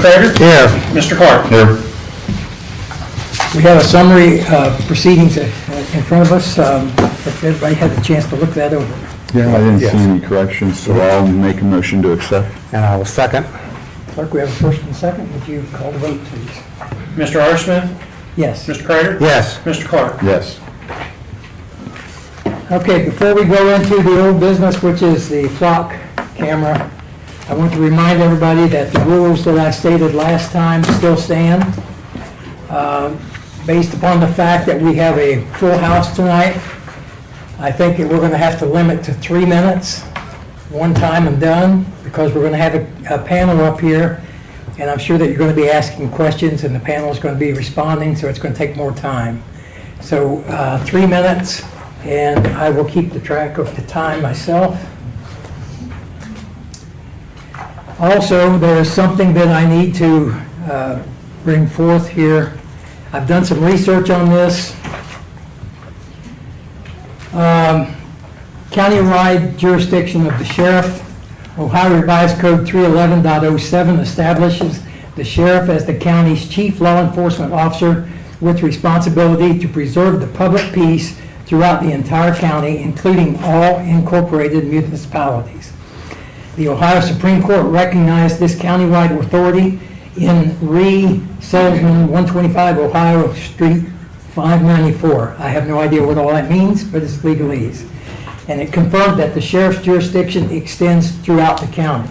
Prater? Here. Mr. Clark? Here. We have a summary of proceedings in front of us. If everybody had a chance to look that over. Yeah, I didn't Yes. see any corrections, so I'll make a motion to accept. And I will second. Clerk, we have a first and second. Would you call the vote, please? Mr. Arsersmith? Yes. Mr. Prater? Yes. Mr. Clark? Yes. Okay, before we go into the old business, which is the flock camera, I want to remind everybody that the rules that I stated last time still stand. Based upon the fact that we have a full house tonight, I think that we're going to have to limit to 3 minutes, one time and done, because we're going to have a panel up here, and I'm sure that you're going to be asking questions, and the panel is going to be responding, so it's going to take more time. So 3 minutes, and I will keep the track of the time myself. Also, there is something that I need to bring forth here. I've done some research on this. County-wide jurisdiction of the sheriff. Ohio Revised Code 311.07 establishes the sheriff as the county's chief law enforcement officer with responsibility to preserve the public peace throughout the entire county, including all incorporated municipalities. The Ohio Supreme Court recognized this countywide authority in Re. Salzman 125 Ohio Street 594. I have no idea what all that means, but it's legalese. And it confirmed that the sheriff's jurisdiction extends throughout the county.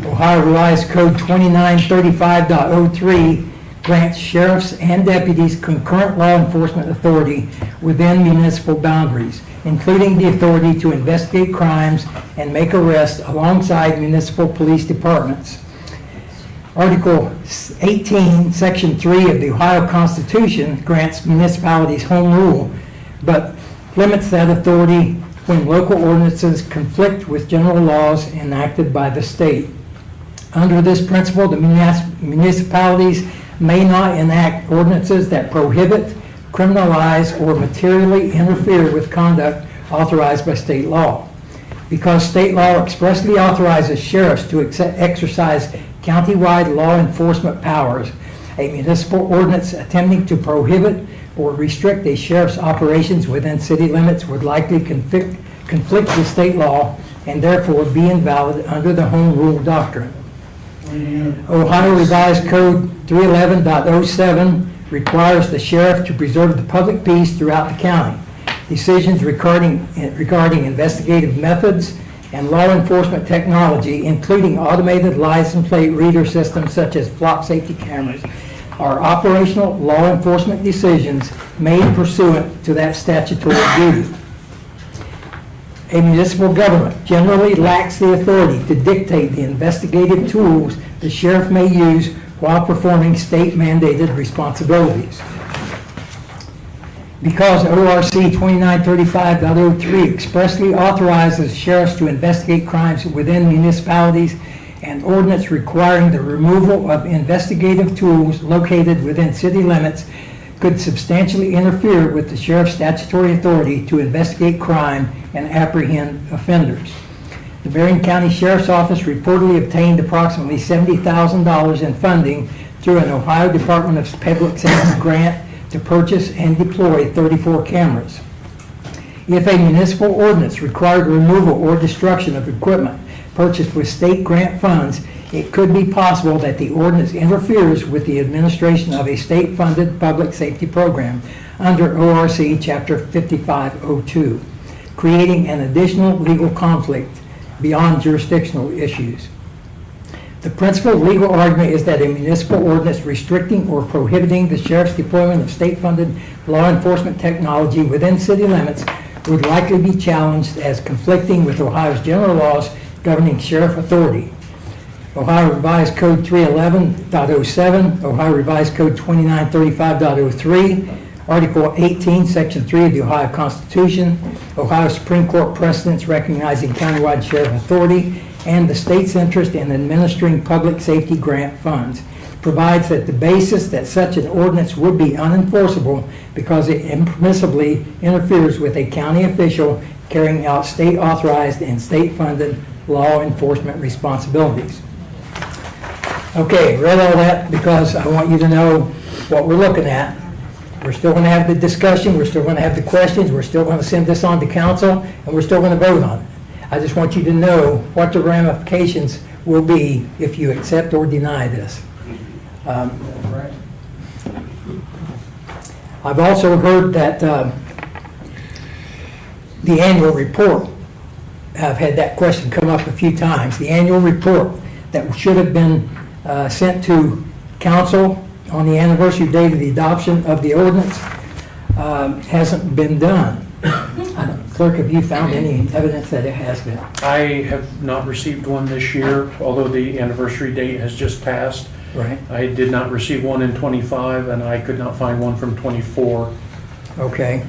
Ohio Revised Code 2935.03 grants sheriffs and deputies concurrent law enforcement authority within municipal boundaries, including the authority to investigate crimes and make arrests alongside municipal police departments. Article 18, Section 3 of the Ohio Constitution grants municipalities home rule, but limits that authority when local ordinances conflict with general laws enacted by the state. Under this principle, the municipalities may not enact ordinances that prohibit, criminalize, or materially interfere with conduct authorized by state law. Because state law expressly authorizes sheriffs to exercise countywide law enforcement powers, a municipal ordinance attempting to prohibit or restrict a sheriff's operations within city limits would likely conflict with state law and therefore be invalid under the home rule doctrine. Ohio Revised Code 311.07 requires the sheriff to preserve the public peace throughout the county. Decisions regarding investigative methods and law enforcement technology, including automated license plate reader systems such as flock safety cameras, are operational law enforcement decisions made pursuant to that statutory duty. A municipal government generally lacks the authority to dictate the investigative tools the sheriff may use while performing state-mandated responsibilities. Because ORC 2935.03 expressly authorizes sheriffs to investigate crimes within municipalities, an ordinance requiring the removal of investigative tools located within city limits could substantially interfere with the sheriff's statutory authority to investigate crime and apprehend offenders. The Marion County Sheriff's Office reportedly obtained approximately $70,000 in funding through an Ohio Department of Public Safety grant to purchase and deploy 34 cameras. If a municipal ordinance required removal or destruction of equipment purchased with state grant funds, it could be possible that the ordinance interferes with the administration of a state-funded public safety program under ORC Chapter 5502, creating an additional legal conflict beyond jurisdictional issues. The principal legal argument is that a municipal ordinance restricting or prohibiting the sheriff's deployment of state-funded law enforcement technology within city limits would likely be challenged as conflicting with Ohio's general laws governing sheriff authority. Ohio Revised Code 311.07, Ohio Revised Code 2935.03, Article 18, Section 3 of the Ohio Constitution, Ohio Supreme Court precedents recognizing countywide sheriff authority, and the state's interest in administering public safety grant funds, provides that the basis that such an ordinance would be unenforceable because it impermissibly interferes with a county official carrying out state-authorized and state-funded law enforcement responsibilities. Okay, read all that because I want you to know what we're looking at. We're still going to have the discussion, we're still going to have the questions, we're still going to send this on to council, and we're still going to vote on it. I just want you to know what the ramifications will be if you accept or deny this. I've also heard that the annual report, I've had that question come up a few times. The annual report that should have been sent to council on the anniversary date of the adoption of the ordinance hasn't been done. Clerk, have you found any evidence that it has been? I have not received one this year, although the anniversary date has just passed. Right. I did not receive one in '25, and I could not find one from '24. Okay.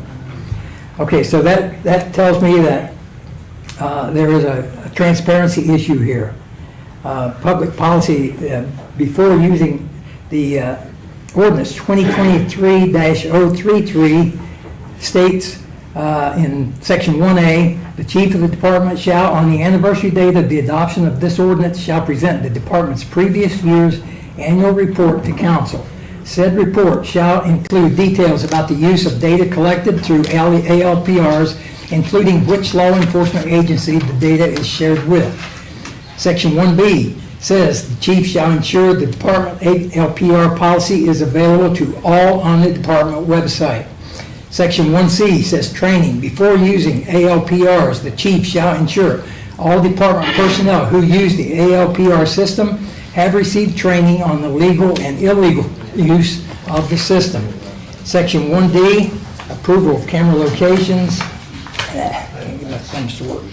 Okay, so that tells me that there is a transparency issue here. Public policy, before using the ordinance 2023-033 states in section 1A, the chief of the department shall, on the anniversary date of the adoption of this ordinance, shall present the department's previous year's annual report to council. Said report shall include details about the use of data collected through ALPRs, including which law enforcement agency the data is shared with. Section 1B says the chief shall ensure the department ALPR policy is available to all on the department website. Section 1C says training. Before using ALPRs, the chief shall ensure all department personnel who use the ALPR system have received training on the legal and illegal use of the system. Section 1D, approval of camera locations. Can't get my thumbs to work.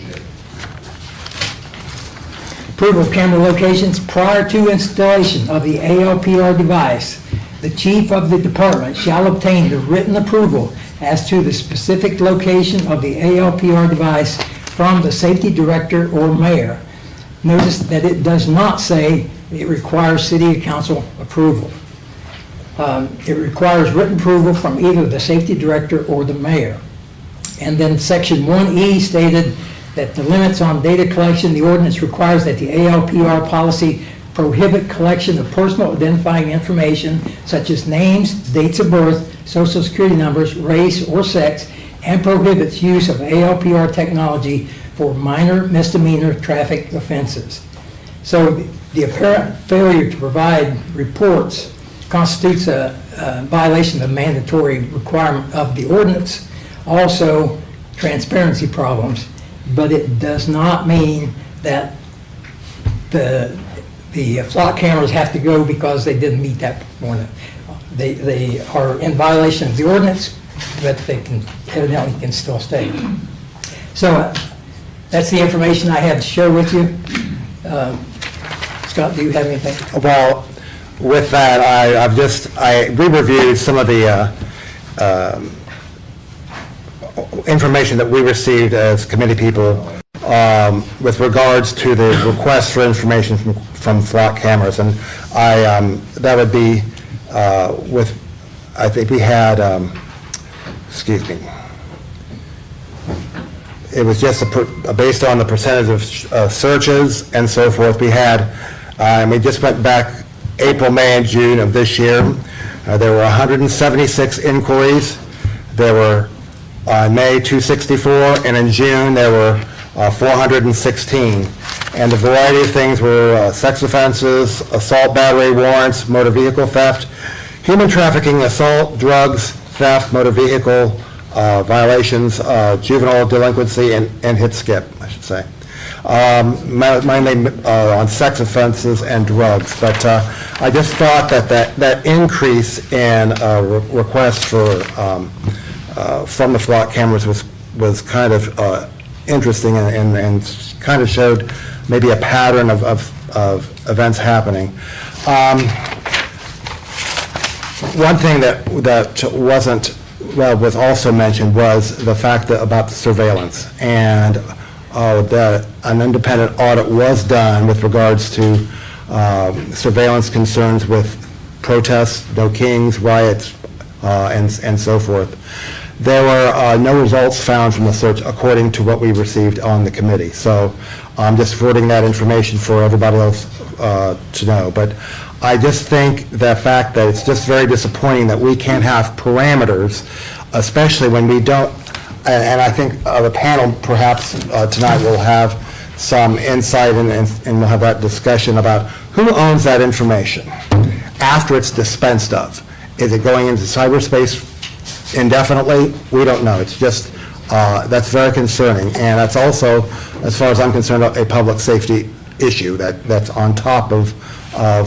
Approval of camera locations prior to installation of the ALPR device. The chief of the department shall obtain the written approval as to the specific location of the ALPR device from the safety director or mayor. Notice that it does not say it requires city council approval. It requires written approval from either the safety director or the mayor. And then section 1E stated that the limits on data collection, the ordinance requires that the ALPR policy prohibit collection of personal identifying information such as names, dates of birth, social security numbers, race, or sex, and prohibits use of ALPR technology for minor misdemeanor traffic offenses. So the apparent failure to provide reports constitutes a violation of the mandatory requirement of the ordinance. Also, transparency problems, but it does not mean that the flock cameras have to go because they didn't meet that one. They are in violation of the ordinance, but they can evidently can still stay. So that's the information I have to share with you. Scott, do you have anything? Well, with that, I re-reviewed some of the information that we received as committee people with regards to the request for information from flock cameras, and that would be I think we had, excuse me, it was just based on the percentage of searches and so forth. We had, and we just went back April, May, and June of this year. There were 176 inquiries. There were May 264, and in June there were 416. And the variety of things were sex offenses, assault, battery, warrants, motor vehicle theft, human trafficking, assault, drugs, theft, motor vehicle violations, juvenile delinquency, and hit skip, I should say. Mainly on sex offenses and drugs. But I just thought that increase in requests for from the flock cameras was kind of interesting and kind of showed maybe a pattern of events happening. One thing that was also mentioned was the fact that about the surveillance, and that an independent audit was done with regards to surveillance concerns with protests, no kings, riots, and so forth. There were no results found from the search according to what we received on the committee. So I'm just forwarding that information for everybody else to know. But I just think the fact that it's just very disappointing that we can't have parameters, especially when we don't, and I think the panel perhaps tonight will have some insight and we'll have that discussion about who owns that information after it's dispensed of. Is it going into cyberspace indefinitely? We don't know. It's just, that's very concerning. And that's also, as far as I'm concerned, a public safety issue that's on top of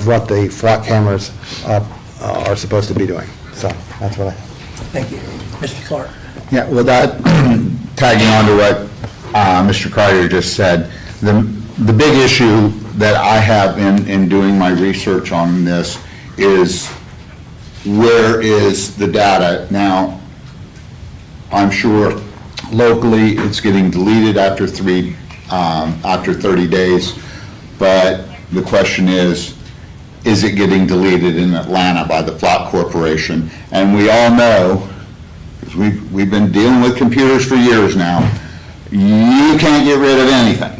what the flock cameras are supposed to be doing. So that's what I... Thank you. Mr. Clark. Yeah, well, that, tagging on to what Mr. Carter just said, the big issue that I have in doing my research on this is where is the data? Now, I'm sure locally it's getting deleted after 30 days, but the question is it getting deleted in Atlanta by the Flock Corporation? And we all know, because we've been dealing with computers for years now, you can't get rid of anything.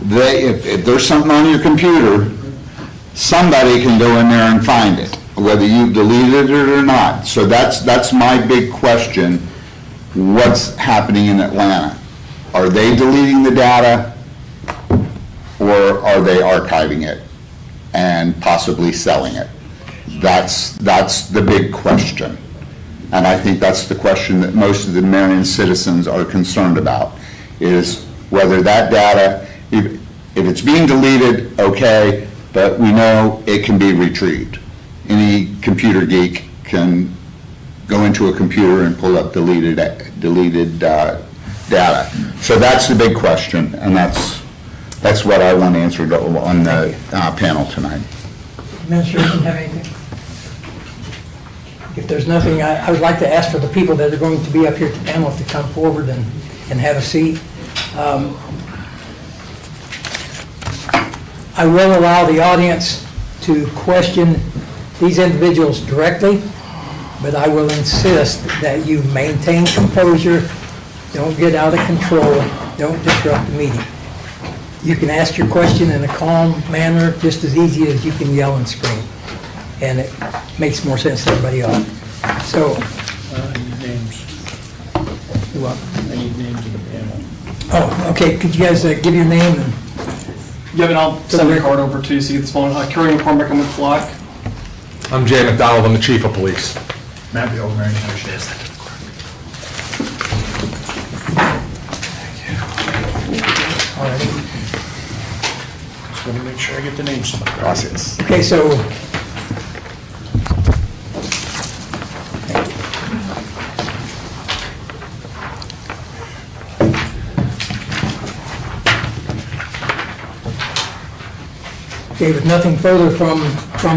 If there's something on your computer, somebody can go in there and find it, whether you've deleted it or not. So that's my big question. What's happening in Atlanta? Are they deleting the data, or are they archiving it and possibly selling it? That's the big question. And I think that's the question that most of the Marion citizens are concerned about, is whether that data, if it's being deleted, okay, but we know it can be retrieved. Any computer geek can go into a computer and pull up deleted data. So that's the big question, and that's what I want answered on the panel tonight. Administration, have anything? If there's nothing, I would like to ask for the people that are going to be up here at the panel to come forward and have a seat. I will allow the audience to question these individuals directly, but I will insist that you maintain composure, don't get out of control, don't disrupt the meeting. You can ask your question in a calm manner, just as easy as you can yell and scream. And it makes more sense to everybody else. So, I need names. you up? I need names of the panel. Oh, okay, could you guys give your name and... Yeah, and I'll send a card over to you so you get this one. Kerry McCormick, I'm with Flock. I'm Jay McDonald, I'm the chief of police. Matt Bill, Marion County Sheriff. All right. Just want to make sure I get the names. Process. Okay, so... Okay, with nothing further from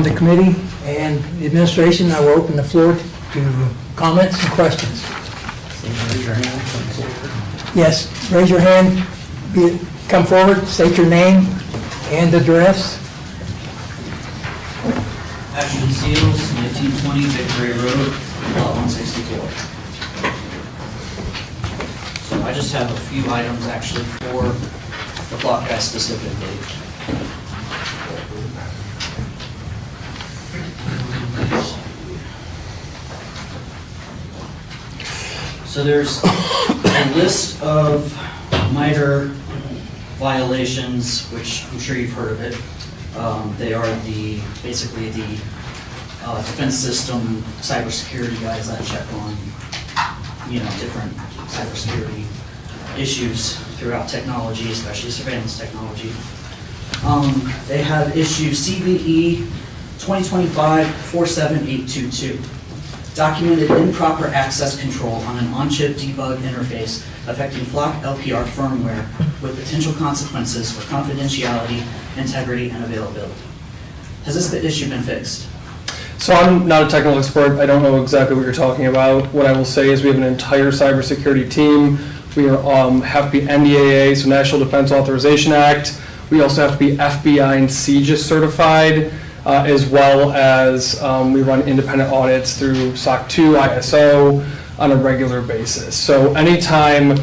the committee and the administration, I will open the floor to comments and questions. Raise your hand. Come forward. Yes, raise your hand, come forward, state your name and address. Ashton Seals, 1920 Victory Road, lot 164. So I just have a few items actually for the Flock guy specifically. So there's a list of minor violations, which I'm sure you've heard of it. They are basically the defense system, cybersecurity guys that check on, different cybersecurity issues throughout technology, especially surveillance technology. They have issue CVE 2025-47822. Documented improper access control on an on-chip debug interface affecting Flock LPR firmware with potential consequences for confidentiality, integrity, and availability. Has this issue been fixed? So I'm not a technical expert. I don't know exactly what you're talking about. What I will say is we have an entire cybersecurity team. We have to be NDAA, so National Defense Authorization Act. We also have to be FBI and CJIS certified, as well as we run independent audits through SOC 2, ISO on a regular basis. So anytime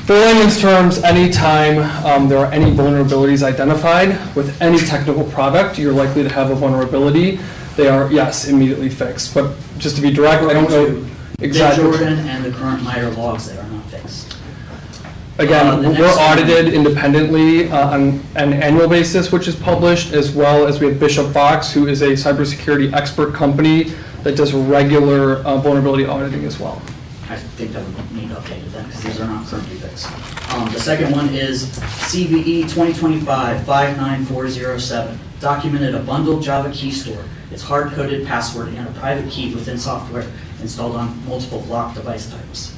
For layman's terms, anytime there are any vulnerabilities identified with any technical product, you're likely to have a vulnerability. They are, yes, immediately fixed. But just to be direct, I don't know exactly. The Jordan and the current MITRE logs that are not fixed. Again, The we're next one- audited independently on an annual basis, which is published, as well as we have Bishop Fox, who is a cybersecurity expert company that does regular vulnerability auditing as well. I think that would need updated then, because these are not currently fixed. The second one is CVE 2025-59407, documented a bundled Java key store, its hard-coded password, and a private key within software installed on multiple Flock device types.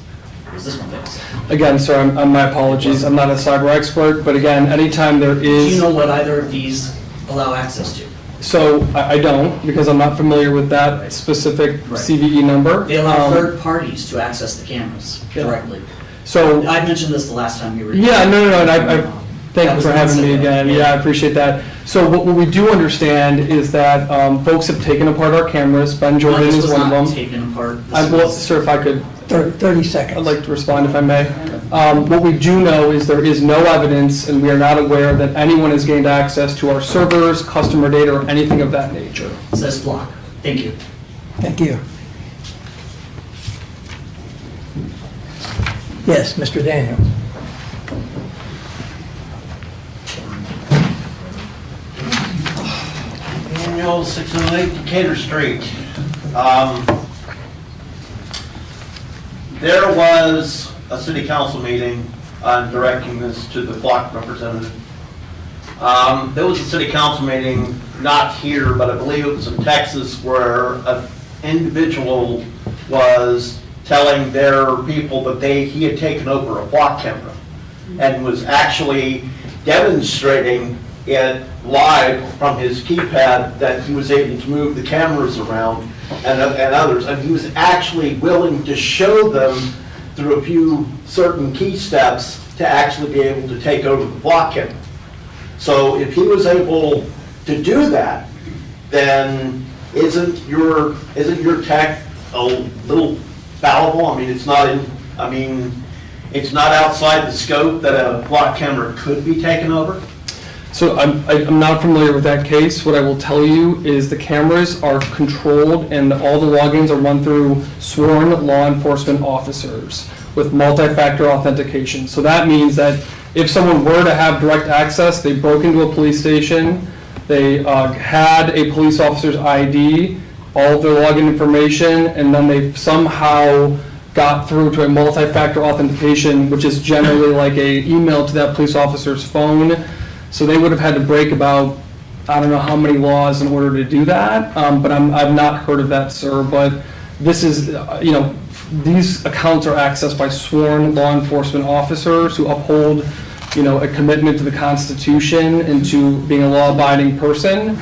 Is this one fixed? Again, sir, my apologies, I'm not a cyber expert, but again, anytime there Do is. you know what either of these allow access to? So I don't, because I'm not familiar with that specific Right. CVE number. They allow third parties to access the cameras Yeah. directly. So, I mentioned this the last time you were. yeah, no, and I thank That you was for having me the again. incident. Yeah, I appreciate that. So what we do understand is that folks have taken apart our cameras. Ben Jordan This is was one of not them. taken apart. This Well, was- sir, if I could, 30 seconds. I'd like to respond if I may. What we do know is there is no evidence, and we are not aware that anyone has gained access to our servers, customer data, or anything of that nature. Says Flock. Thank you. Thank you. Yes, Mr. Daniels. Daniel, 608 Decatur Street. There was a city council meeting, I'm directing this to the block representative. There was a city council meeting, not here, but I believe it was in Texas, where an individual was telling their people that he had taken over a block camera and was actually demonstrating it live from his keypad that he was able to move the cameras around and others. And he was actually willing to show them through a few certain key steps to actually be able to take over the block camera. So if he was able to do that, then isn't your tech a little fallible? I mean, it's not outside the scope that a block camera could be taken over? So I'm not familiar with that case. What I will tell you is the cameras are controlled and all the logins are run through sworn law enforcement officers with multi-factor authentication. So that means that if someone were to have direct access, they broke into a police station, they had a police officer's ID, all of their login information, and then they somehow got through to a multi-factor authentication, which is generally like a email to that police officer's phone. So they would have had to break about, I don't know how many laws in order to do that, but I've not heard of that, sir. But this is, these accounts are accessed by sworn law enforcement officers who uphold, a commitment to the Constitution and to being a law-abiding person.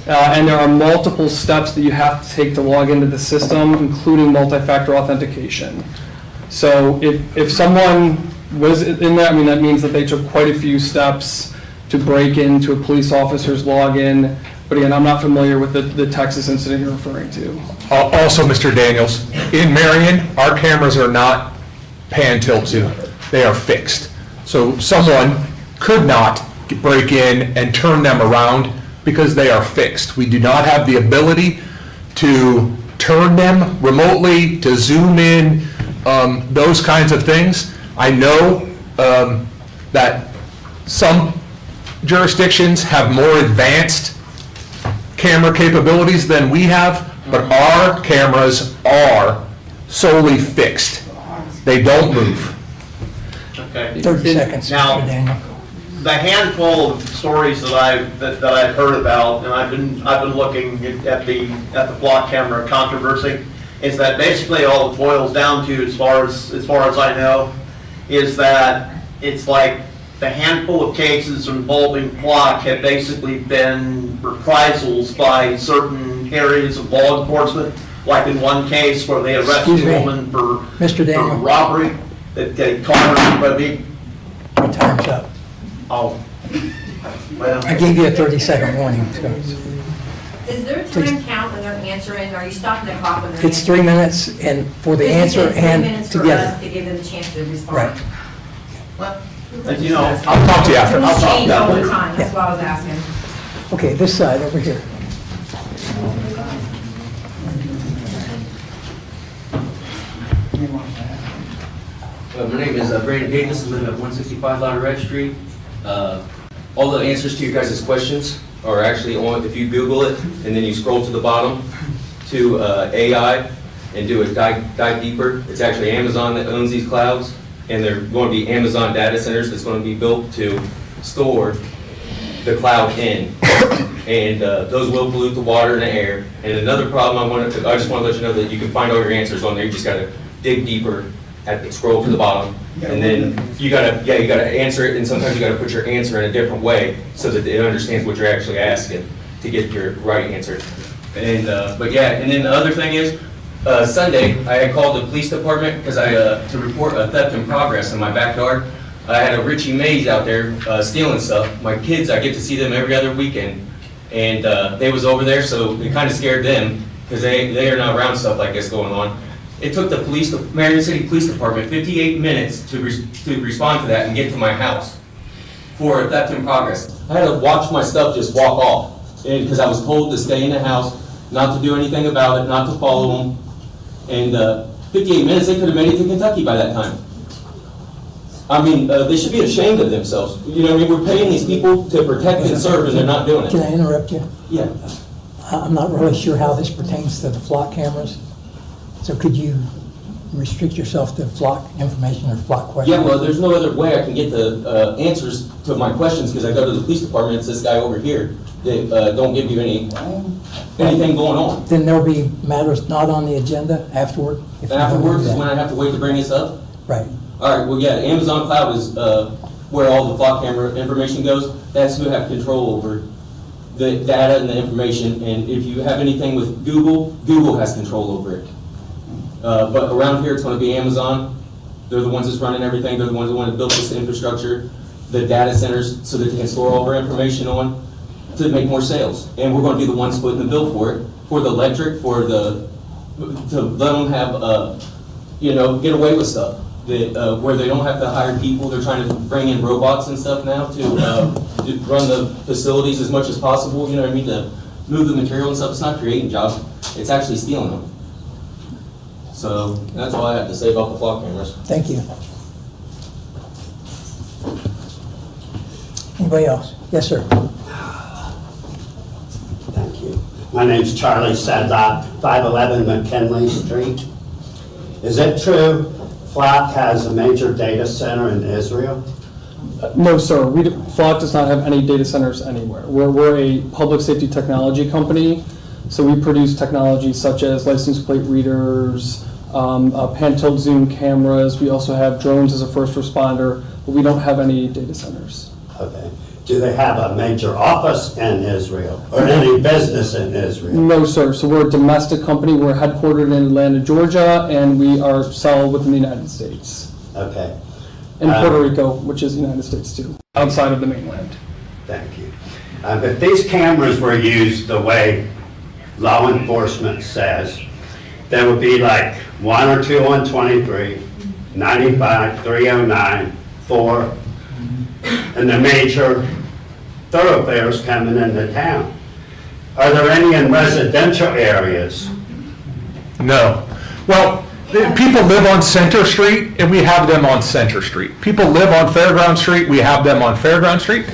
And there are multiple steps that you have to take to log into the system, including multi-factor authentication. So if someone was in that, that means that they took quite a few steps to break into a police officer's login. But again, I'm not familiar with the Texas incident you're referring to. Also, Mr. Daniels, in Marion, our cameras are not pan tilt to, they are fixed. So someone could not break in and turn them around because they are fixed. We do not have the ability to turn them remotely, to zoom in, those kinds of things. I know that some jurisdictions have more advanced camera capabilities than we have, but our cameras are solely fixed. They don't move. Okay. 30 seconds, Now- Mr. Daniel. The handful of stories that I've heard about, and I've been looking at the block camera controversy, is that basically all it boils down to, as far as I know, is that it's like the handful of cases involving block have basically been reprisals by certain areas of law enforcement. Like in one case where they arrested Excuse me. a woman for Daniel. robbery, that they caught her by being, Your time's up. oh, well. I gave you a 30-second warning. So Is there a time count when they're answering? Are you stopping the clock when they're it's answering? 3 minutes and for the Because you answer said 3 and minutes for together. us to give them the chance to respond. Right. As you know, I'll talk to you after. Things change all the that. time, that's why I was asking. Okay, this side over here. My name is Brandon Davis, I live at 165 Louder Red Street. All the answers to your guys' questions are actually on, if you Google it, and then you scroll to the bottom to AI and do a dive deeper, it's actually Amazon that owns these clouds, and they're going to be Amazon data centers that's going to be built to store the cloud in. And those will pollute the water and the air. And another problem I just want to let you know that you can find all your answers on there, you just got to dig deeper, scroll to the bottom, and then you gotta answer it, and sometimes you gotta put your answer in a different way so that it understands what you're actually asking to get your right answer. And but yeah, and then the other thing is, Sunday I had called the police department because to report a theft in progress in my backyard. I had a Richie Mays out there stealing stuff. My kids, I get to see them every other weekend, and they was over there, so it kind of scared them because they are not around stuff like this going on. It took the Marion City Police Department 58 minutes to respond to that and get to my house for a theft in progress. I had to watch my stuff just walk off because I was told to stay in the house, not to do anything about it, not to follow them. And 58 minutes, they could have made it to Kentucky by that time. I mean, they should be ashamed of themselves. You know what I mean? We're paying these people to protect and serve, and they're not doing it. Can I interrupt you? Yeah. I'm not really sure how this pertains to the flock cameras. So could you restrict yourself to flock information or flock questions? Yeah, well, there's no other way I can get the answers to my questions because I go to the police department, it's this guy over here that don't give you anything going on. Then there'll be matters not on the agenda afterward? if you don't Afterwards do is that. when I have to wait to bring this up? Right. All right, well, yeah, Amazon Cloud is where all the flock camera information goes. That's who have control over the data and the information, and if you have anything with Google, Google has control over it. But around here, it's going to be Amazon. They're the ones that's running everything. They're the ones that want to build this infrastructure, the data centers, so that they can store all of our information on to make more sales. And we're going to be the ones splitting the bill for it, for the electric, for to let them have, get away with stuff. Where they don't have to hire people. They're trying to bring in robots and stuff now to run the facilities as much as possible. You know what I mean? To move the material and stuff. It's not creating jobs. It's actually stealing them. So that's all I have to say about the flock cameras. Thank you. Anybody else? Yes, sir. Thank you. My name's Charlie Sadlock, 511 McKinley Street. Is it true Flock has a major data center in Israel? No, sir. Flock does not have any data centers anywhere. We're a public safety technology company, so we produce technology such as license plate readers, pan-tilt zoom cameras. We also have drones as a first responder, but we don't have any data centers. Okay. Do they have a major office in Israel or any business in Israel? No, sir. So we're a domestic company. We're headquartered in Atlanta, Georgia, and we sell within the United States. Okay. And Puerto Rico, which is the United States too, outside of the mainland. Thank you. If these cameras were used the way law enforcement says, there would be like 1 or 2 on 23, 95, 309, 4, and the major thoroughfares coming into town. Are there any in residential areas? No. Well, people live on Center Street, and we have them on Center Street. People live on Fairground Street, we have them on Fairground Street,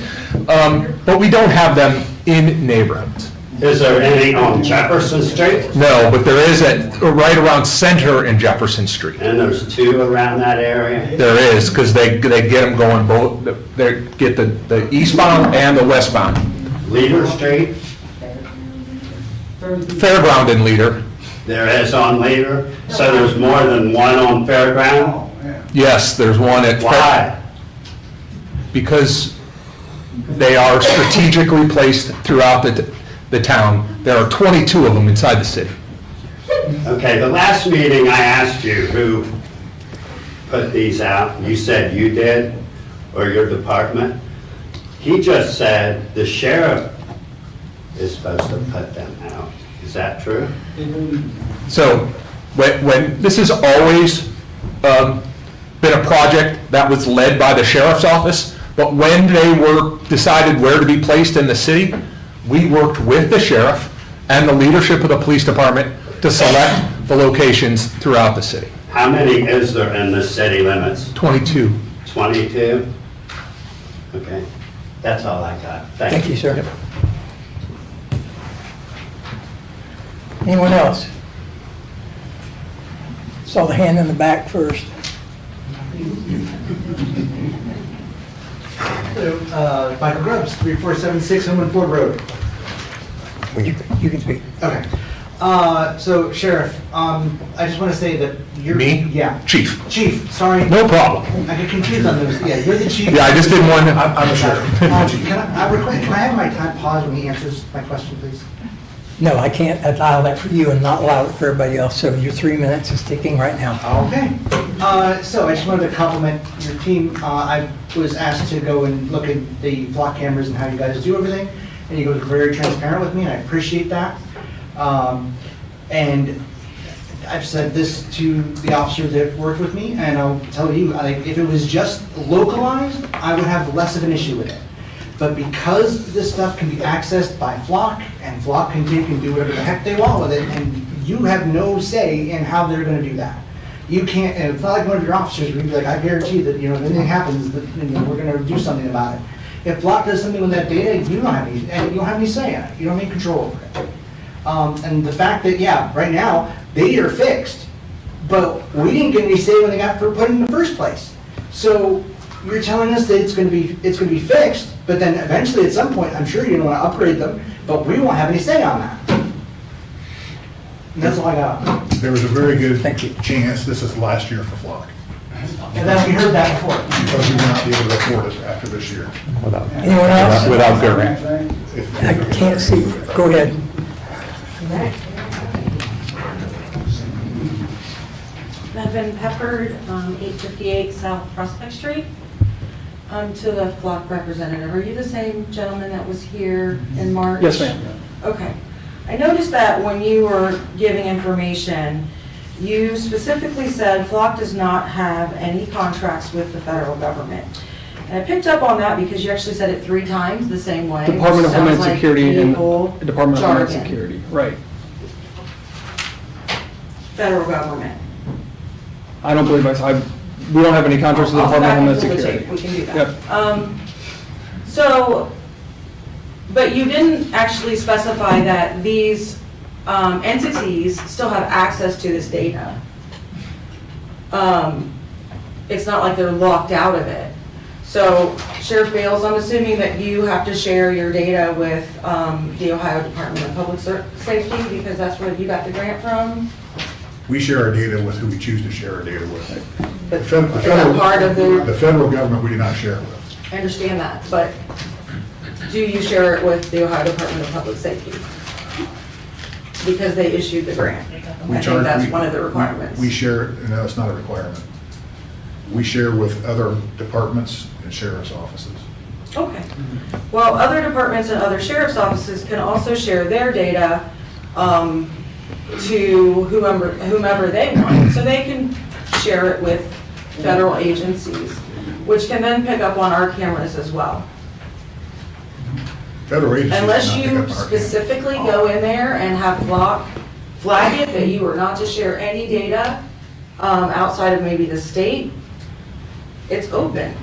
but we don't have them in neighborhoods. Is there any on Jefferson Street? No, but there is right around Center and Jefferson Street. And there's 2 around that area? There is, because they get them going both, they get the eastbound and the westbound. Leader Street? Fairground and Leader. There is on Leader? So there's more than 1 on Fairground? Yes, there's one at. Why? Because they are strategically placed throughout the town. There are 22 of them inside the city. Okay, the last meeting I asked you who put these out. You said you did, or your department. He just said the sheriff is supposed to put them out. Is that true? So when this is always been a project that was led by the sheriff's office, but when they were decided where to be placed in the city, we worked with the sheriff and the leadership of the police department to select the locations throughout the city. How many is there in the city limits? 22. 22? Okay, that's all I got. Thank you, sir. Anyone else? Saw the hand in the back first. Hello, Michael Grubbs, 3476 Homeland Ford Road. You can speak. Okay. So Sheriff, I just want to say that you're... Me? Yeah. Chief. Chief, sorry. No problem. I get confused on those. Yeah, you're the chief. Yeah, I just didn't want to, I'm the sheriff. Can I have my time pause when he answers my question, please? No, I can't allow that for you and not allow it for everybody else, so your 3 minutes is ticking right now. Okay. So I just wanted to compliment your team. I was asked to go and look at the flock cameras and how you guys do everything, and you guys were very transparent with me, and I appreciate that. And I've said this to the officer that worked with me, and I'll tell you, if it was just localized, I would have less of an issue with it. But because this stuff can be accessed by Flock, and Flock can do whatever the heck they want with it, and you have no say in how they're gonna do that. You can't, and it's not like one of your officers where you'd be like, I guarantee that, if anything happens, that, we're gonna do something about it. If Flock does something with that data, you don't have any say in it. You don't have any control over it. And the fact that, yeah, right now, they are fixed, but we didn't get any say when they got put in the first place. So you're telling us that it's gonna be fixed, but then eventually at some point, I'm sure you're gonna wanna upgrade them, but we won't have any say on that. And that's all I got. There was a very good chance this is last year for Flock, And then we heard that before. because we will not be able to afford it after this year. Anyone else? Without Gary. I can't see. Go ahead. Bevan Peppard, 858 South Prospect Street. To the Flock representative, are you the same gentleman that was here in March? Yes, ma'am. Okay. I noticed that when you were giving information, you specifically said Flock does not have any contracts with the federal government. And I picked up on that because you actually said it 3 times the same way. Department of which sounds Homeland like Security and legal Department of Homeland jargon. Security, right. Federal government. I don't believe we don't have any contracts with the I'll Department of go Homeland back Security. and pull the tape. We can do that. Yep. But you didn't actually specify that these entities still have access to this data. It's not like they're locked out of it. So Sheriff Bales, I'm assuming that you have to share your data with the Ohio Department of Public Safety because that's where you got the grant from? We share our data with who we choose to share our data with. But The is that part of the federal government, we do not share it with. I understand that, but do you share it with the Ohio Department of Public Safety? Because they issued the grant. I think that's one of the requirements. We share, no, it's not a requirement. We share with other departments and sheriff's offices. Okay. Well, other departments and other sheriff's offices can also share their data to whomever they want. So they can share it with federal agencies, which can then pick up on our cameras as well. Federal agencies. Unless cannot pick you up our specifically go in there and have flag it that you are not to share any data outside of maybe the state, it's open.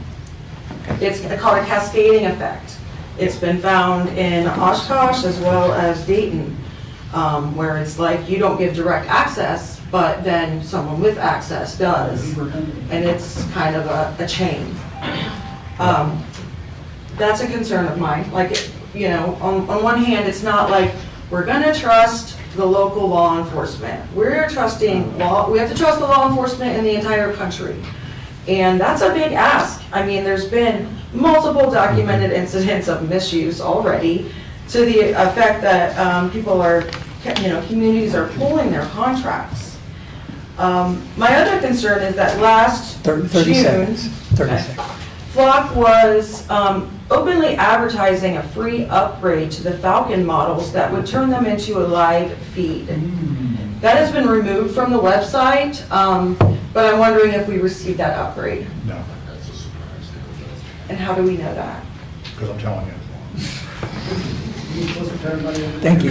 It's called a cascading effect. It's been found in Oshkosh as well as Dayton, where it's like you don't give direct access, but then someone with access does. And it's kind of a chain. That's a concern of mine. Like, on one hand, it's not like we're gonna trust the local law enforcement. We're trusting we have to trust the law enforcement in the entire country. And that's a big ask. I mean, there's been multiple documented incidents of misuse already to the effect that communities are pulling their contracts. My other concern is that last 30 June, seconds. 30 seconds. Flock was openly advertising a free upgrade to the Falcon models that would turn them into a live feed. That has been removed from the website. But I'm wondering if we received that upgrade, No, and how do we know that? because I'm telling you. Thank you.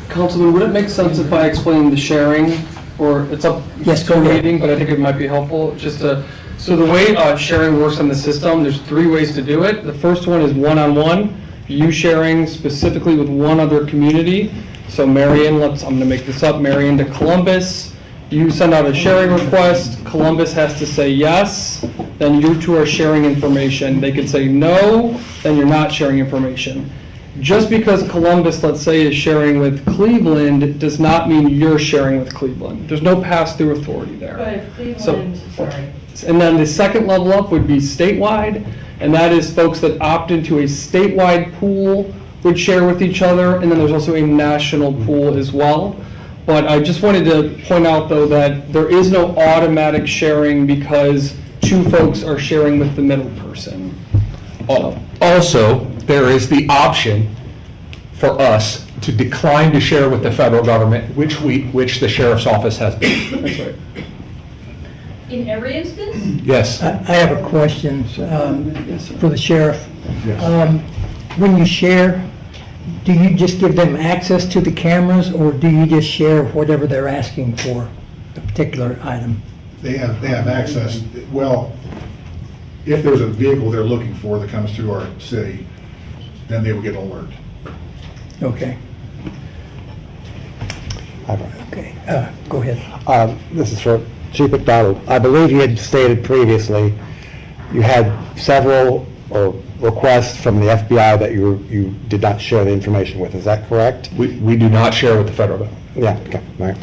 Councilman, would it make sense if I explained the sharing, or it's up Yes, to go the ahead. meeting, but I think it might be helpful, just to, so the way sharing works in the system, there's 3 ways to do it. The first one is one-on-one, you sharing specifically with one other community. So Marion, I'm gonna make this up, Marion to Columbus, you send out a sharing request, Columbus has to say yes, then you two are sharing information. They could say no, then you're not sharing information. Just because Columbus, let's say, is sharing with Cleveland, does not mean you're sharing with Cleveland. There's no pass-through authority there. But if So- Cleveland, sorry. And then the second level up would be statewide, and that is folks that opt into a statewide pool would share with each other, and then there's also a national pool as well. But I just wanted to point out, though, that there is no automatic sharing because 2 folks are sharing with the middle person. Also, there is the option for us to decline to share with the federal government, which the sheriff's office has been. That's right. In every instance? Yes. I have a question for the sheriff. When you share, do you just give them access to the cameras, or do you just share whatever they're asking for, the particular item? They have access, well, if there's a vehicle they're looking for that comes through our city, then they will get an alert. Okay. Okay, go ahead. This is for Chief McDonald. I believe you had stated previously you had several requests from the FBI that you did not share the information with. Is that correct? We do not share with the federal government. Yeah, okay, all right.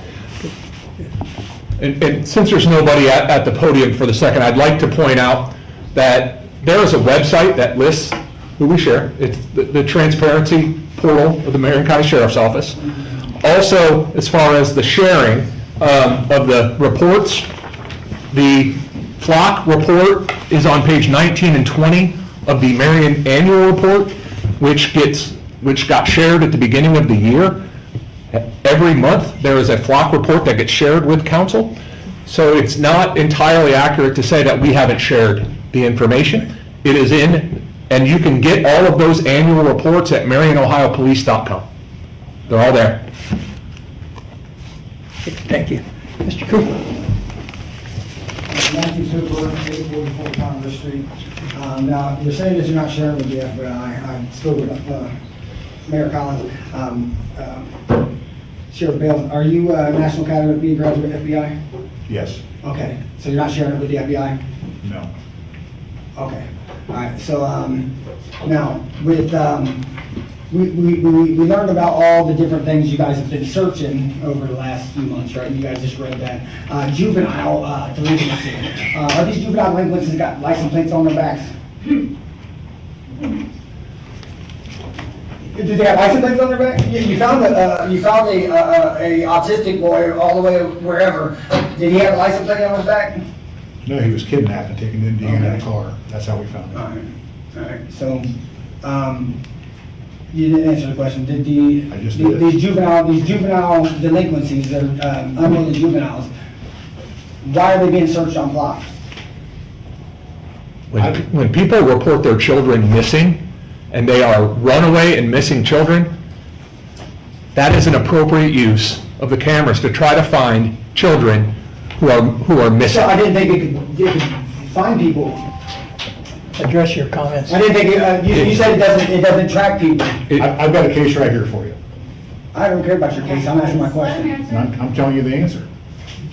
And since there's nobody at the podium for the second, I'd like to point out that there is a website that lists who we share. It's the transparency portal of the Marion County Sheriff's Office. Also, as far as the sharing of the reports, the flock report is on page 19 and 20 of the Marion Annual Report, which got shared at the beginning of the year. Every month, there is a flock report that gets shared with council. So it's not entirely accurate to say that we haven't shared the information. It is in, and you can get all of those annual reports at marionohiopolice.com. They're all there. Thank you. Mr. Cooper? Matthew Cooper, 844 Congress Street. Now, you're saying that you're not sharing with the FBI. I spoke with Mayor Collins. Sheriff Bale, are you a National Academy of Being graduate FBI? Yes. Okay, so you're not sharing it with the FBI? No. Okay, all right, so, now, with, we learned about all the different things you guys have been searching over the last few months, right? You guys just read that. Juvenile delinquency. Are these juvenile delinquents that got license plates on their backs? Did they have license plates on their back? You found a autistic boy all the way wherever. Did he have a license plate on his back? No, he was kidnapped and taken to Indiana in a car. That's how we found All him. right, all right, so, you didn't answer the question. Did I just did. these juvenile delinquencies, that are unruly juveniles, why are they being searched on blocks? When people report their children missing, and they are runaway and missing children, that is an appropriate use of the cameras to try to find children who are missing. So I didn't think it could find people. Address your comments. I didn't think, you said it doesn't track people. I've got a case right here for you. I don't care about your case, I'm asking my question. And I'm telling you the answer.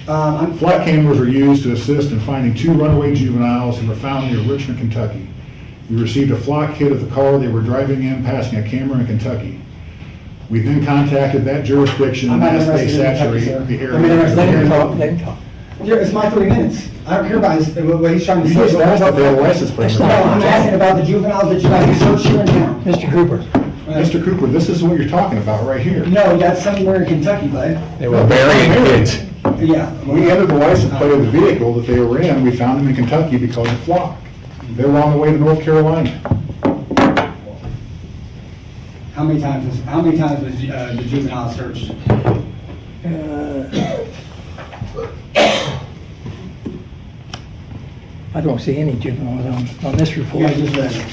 Flock cameras were used to assist in finding 2 runaway juveniles who were found near Richmond, Kentucky. We received a flock hit of the car they were driving in, passing a camera in Kentucky. We then contacted that jurisdiction and asked they saturate the area. It's my 3 minutes. I don't care about what he's trying to You say. just asked if they had a license plate. No, I'm asking about the juveniles that you guys researched here in town. Mr. Cooper? Mr. Cooper, this is what you're talking about right here. No, that's somewhere in Kentucky, bud. They were burying kids. Yeah. We entered the license plate of the vehicle that they were in. We found them in Kentucky because of flock. They were on the way to North Carolina. How many times was the juvenile searched? I don't see any juveniles on this report. Yeah, just read it.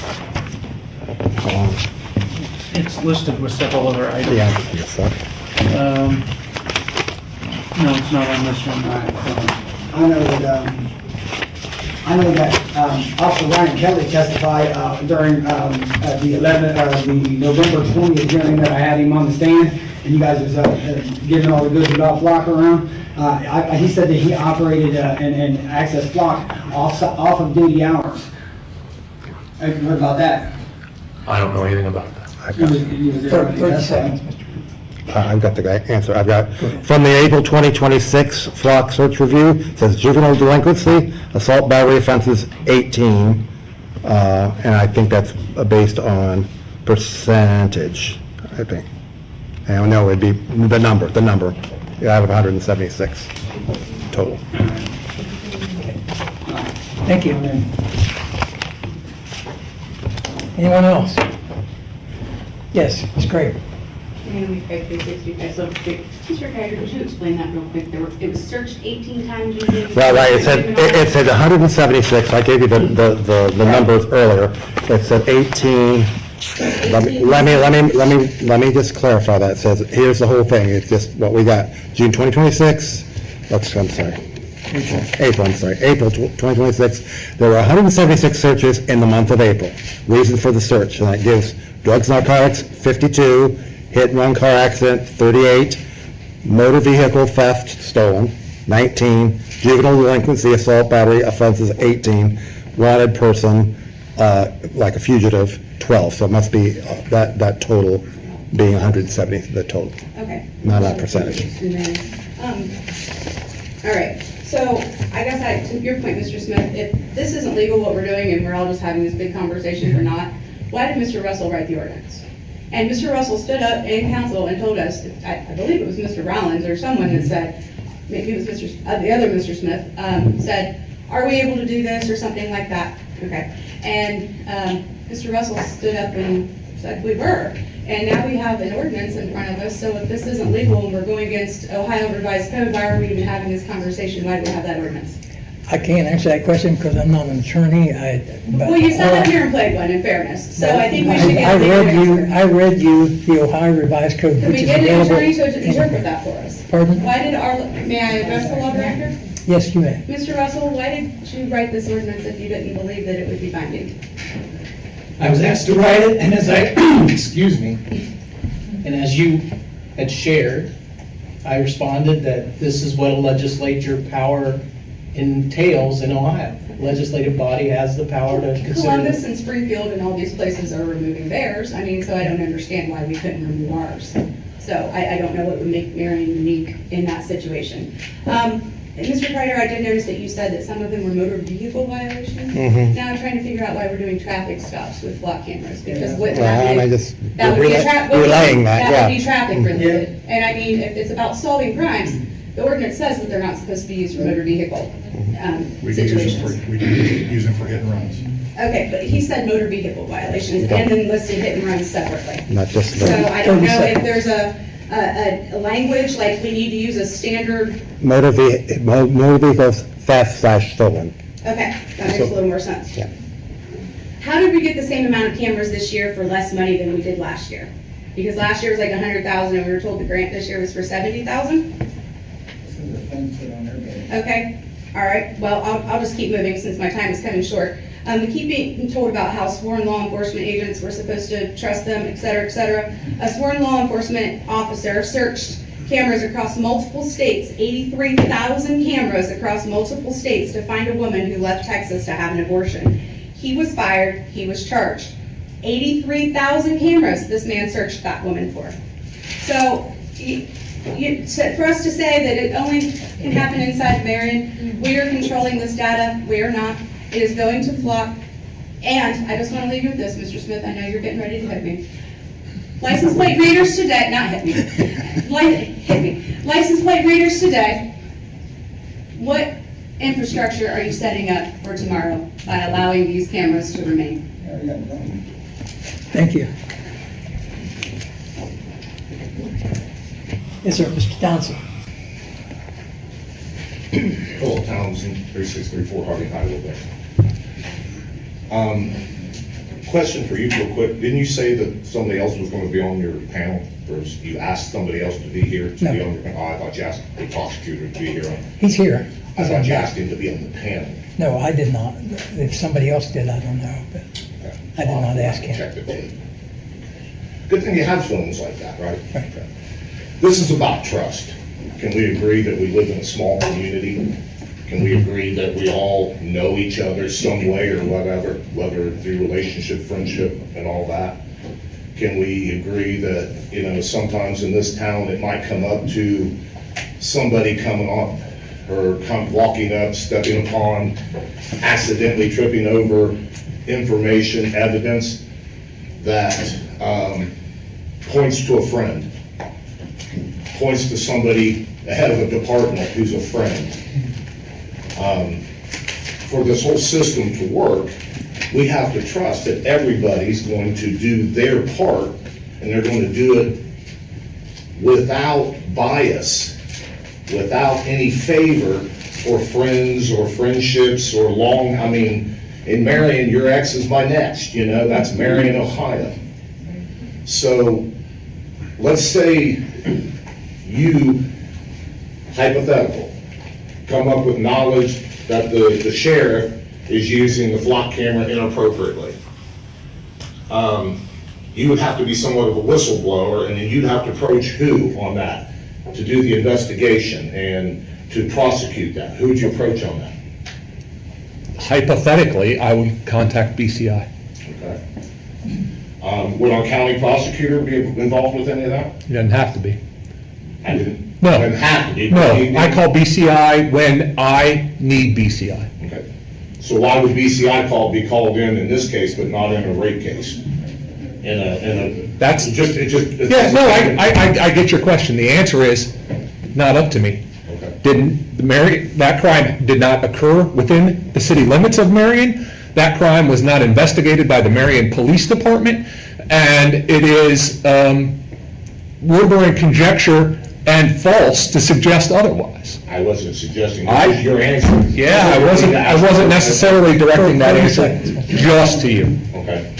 It's listed with several other items. Yeah, yes, sir. No, it's not on this one. I know that Officer Ryan Kelly testified during the November 20th hearing that I had him on the stand, and you guys was giving all the goods about Flock around. He said that he operated and accessed Flock off of duty hours. Have you heard about that? I don't know anything about that. He was there when he 30 testified. seconds, Mr. I've got the answer. I've got, from the April 2026 Flock Search Review, it says juvenile delinquency, assault battery offenses 18, and I think that's based on percentage, I think. I don't know, it'd be the number, out of 176 total. Thank you. Anyone else? Yes, it's great. Mr. Geiger, could you explain that real quick? It was searched 18 times using... Well, right, it said 176, I gave you the numbers earlier. It said 18, let me just clarify that. It says, here's the whole thing, it's just what we got. June 2026, April 2026, there were 176 searches in the month of April. Reason for the search, and that gives drugs, narcotics, 52, hit and run car accident, 38, motor vehicle theft, stolen, 19, juvenile delinquency, assault, battery offenses, 18, wanted person, like a fugitive, 12. So it must be that total being 170, the total. Okay. Not that percentage. And then, all right, so I guess to your point, Mr. Smith, if this isn't legal what we're doing and we're all just having this big conversation or not, why did Mr. Russell write the ordinance? And Mr. Russell stood up in council and told us, I believe it was Mr. Rollins or someone that said, maybe it was the other Mr. Smith, said, are we able to do this or something like that? Okay. And Mr. Russell stood up and said we were. And now we have an ordinance in front of us, so if this isn't legal and we're going against Ohio Revised Code, why are we even having this conversation? Why do we have that ordinance? I can't answer that question because I'm not an attorney. Well, you sat up here and played one, in fairness, so I think we should get a legal answer. I read you the Ohio Revised Code, Could which we is get an available. attorney to interpret that for us? Pardon? Why did may I address the law director? Yes, you may. Mr. Russell, why did you write this ordinance if you didn't believe that it would be binding? I was asked to write it, and as I, excuse me, and as you had shared, I responded that this is what a legislature power entails in Ohio. Legislative body has the power to consider. Columbus and Springfield and all these places are removing theirs. I mean, so I don't understand why we couldn't remove ours. So I don't know what would make Marion unique in that situation. And Mr. Kreider, I did notice that you said that some of them were motor vehicle violations. Mhm. Now I'm trying to figure out why we're doing traffic stops with flock cameras, because what Well, I just that would be relaying that, that would be yeah. traffic related. And I mean, if it's about solving crimes, the ordinance says that they're not supposed to be used for motor vehicle situations. We do use them for hit and runs. Okay, but he said motor vehicle violations and then listed hit and runs separately. Not just So the I don't know if there's a language, like we need to use a standard, motor vehicles theft/stolen. okay, that makes a little more sense. Yeah. How did we get the same amount of cameras this year for less money than we did last year? Because last year was like 100,000 and we were told the grant this year was for 70,000? Okay, all right, well, I'll just keep moving since my time is coming short. We keep being told about how sworn law enforcement agents, we're supposed to trust them, et cetera, et cetera. A sworn law enforcement officer searched cameras across multiple states, 83,000 cameras across multiple states to find a woman who left Texas to have an abortion. He was fired, he was charged. 83,000 cameras this man searched that woman for. So, for us to say that it only can happen inside of Marion, we are controlling this data, we are not. It is going to Flock. And I just want to leave you with this, Mr. Smith, I know you're getting ready to hit me. License plate readers today, not hit me, hit me. License plate readers today, what infrastructure are you setting up for tomorrow by allowing these cameras to remain? Thank you. Yes, sir, Mr. Townsend. Philip Townsend, 3634 Harding Highway West. Question for you real quick. Didn't you say that somebody else was going to be on your panel? Or you asked somebody else to be here to be on your panel? Oh, I thought you asked the prosecutor to be here. He's here. I thought you asked him to be on the panel. No, I did not. If somebody else did, I don't know, but I did not ask him. Check the tape. Good thing you have phones like that, right? Right. Okay. This is about trust. Can we agree that we live in a small community? Can we agree that we all know each other some way or whatever, whether through relationship, friendship, and all that? Can we agree that, you know, sometimes in this town, it might come up to somebody coming up or walking up, stepping upon, accidentally tripping over information, evidence that points to a friend, points to somebody, the head of a department who's a friend. For this whole system to work, we have to trust that everybody's going to do their part, and they're going to do it without bias, without any favor for friends or friendships or I mean, in Marion, your ex is my next, you know, that's Marion, Ohio. So let's say you, hypothetical, come up with knowledge that the sheriff is using the flock camera inappropriately. You would have to be somewhat of a whistleblower, and then you'd have to approach who on that to do the investigation and to prosecute that? Who would you approach on that? Hypothetically, I would contact BCI. Okay. Would our county prosecutor be involved with any of that? It doesn't have to be. I didn't. No. Doesn't have to be. No, I call BCI when I need BCI. Okay. So why would BCI be called in this case, but not in a rape case? That's just, yeah, no, I get your question. The answer is, not up to me. Okay. That crime did not occur within the city limits of Marion. That crime was not investigated by the Marion Police Department, and it is warbling conjecture and false to suggest otherwise. I wasn't suggesting that was your answer. Yeah, I wasn't necessarily directing that answer just to you. Okay.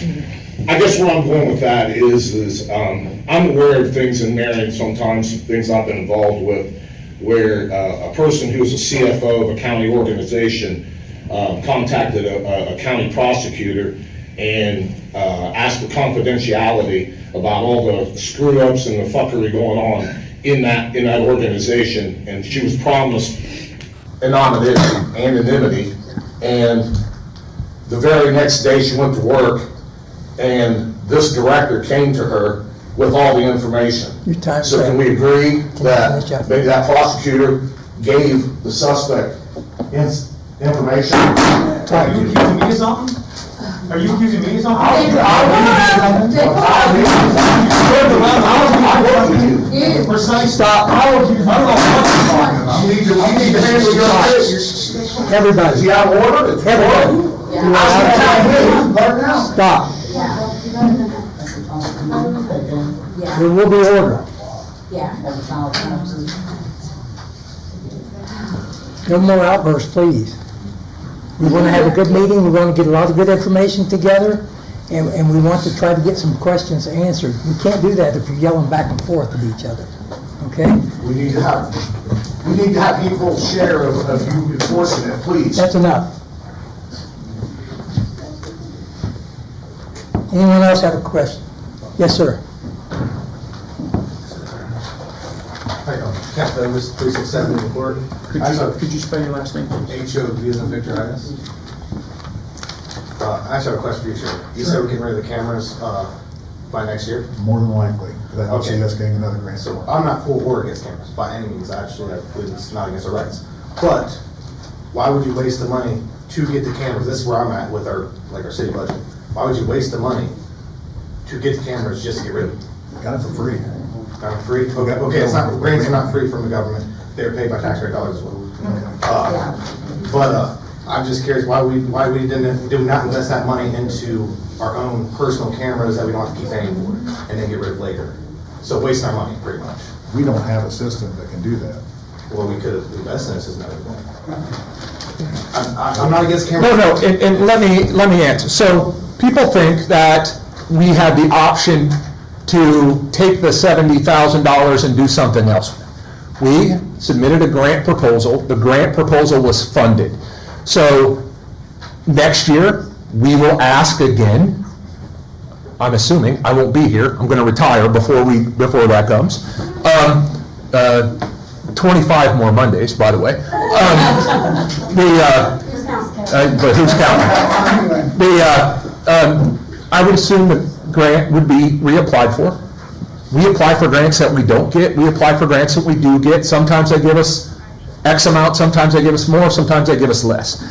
I guess where I'm going with that is I'm aware of things in Marion, sometimes things I've been involved with, where a person who's a CFO of a county organization contacted a county prosecutor and asked for confidentiality about all the screw-ups and the fuckery going on in that organization, and she was promised anonymity, and the very next day she went to work, and this director came to her with all the information. So can we agree that maybe that prosecutor gave the suspect information? Are you accusing me of something? Are you accusing me of something? Precise. Stop. I don't know what you're talking about. You need to handle your business. Everybody. Is he out of order? Everybody. Stop. There will be order. No more outbursts, please. We want to have a good meeting, we want to get a lot of good information together, and we want to try to get some questions answered. We can't do that if you're yelling back and forth at each other, okay? We need to have people share of you enforcing it, please. That's enough. Anyone else have a question? Yes, sir. Captain Davis, 367 in court. Could you spell your last name, please? H-O-V as in Victor Itis. I actually have a question for you, sir. You said we're getting rid of the cameras by next year? More than likely. That helps Okay. us getting another grant. So I'm not full or against cameras by any means. Actually, I believe it's not against our rights. But why would you waste the money to get the cameras? This is where I'm at with our city budget. Why would you waste the money to get the cameras just to get rid of them? Got it for free. Got it free? Okay, it's not, grants are not free from the government. They're paid by taxpayer dollars as well. But I'm just curious why we did not invest that money into our own personal cameras that we don't have to keep paying for and then get rid of later. So wasting our money, pretty much. We don't have a system that can do that. Well, we could have invested in a system. I'm not against cameras. No, and let me answer. So people think that we had the option to take the $70,000 and do something else. We submitted a grant proposal. The grant proposal was funded. So next year, we will ask again. I'm assuming, I won't be here, I'm gonna retire before that comes. 25 more Mondays, by the way. But who's counting? I would assume the grant would be reapplied for. We apply for grants that we don't get, we apply for grants that we do get. Sometimes they give us X amount, sometimes they give us more, sometimes they give us less.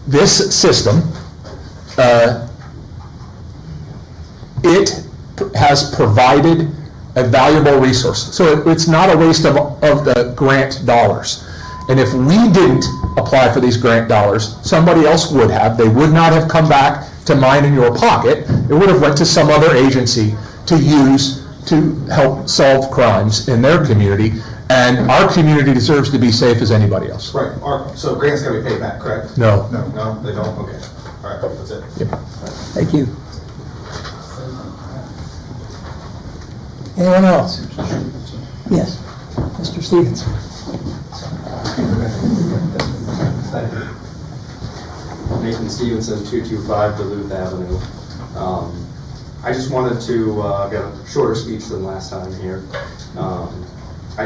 This system, it has provided a valuable resource. So it's not a waste of the grant dollars. And if we didn't apply for these grant dollars, somebody else would have. They would not have come back to mine in your pocket. It would have went to some other agency to use to help solve crimes in their community. And our community deserves to be safe as anybody else. Right, so grants gotta be paid back, correct? No. No, they don't, okay. All right, that's it. Yep. Thank you. Anyone else? Yes, Mr. Stevens. Nathan Stevenson, 225 Duluth Avenue. I just wanted to get a shorter speech than last time here. I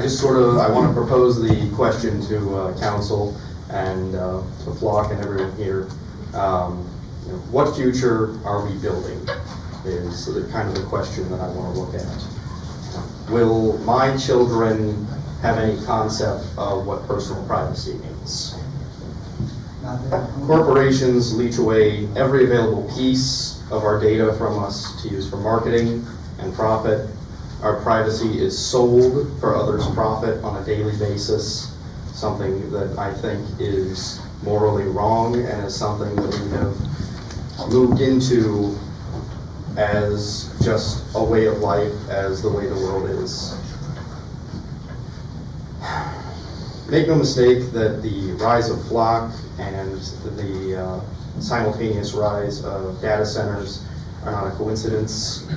want to propose the question to council and to Flock and everyone here. What future are we building is kind of the question that I want to look at. Will my children have any concept of what personal privacy means? Corporations leech away every available piece of our data from us to use for marketing and profit. Our privacy is sold for others' profit on a daily basis, something that I think is morally wrong and is something that we have moved into as just a way of life, as the way the world is. Make no mistake that the rise of Flock and the simultaneous rise of data centers are not a coincidence.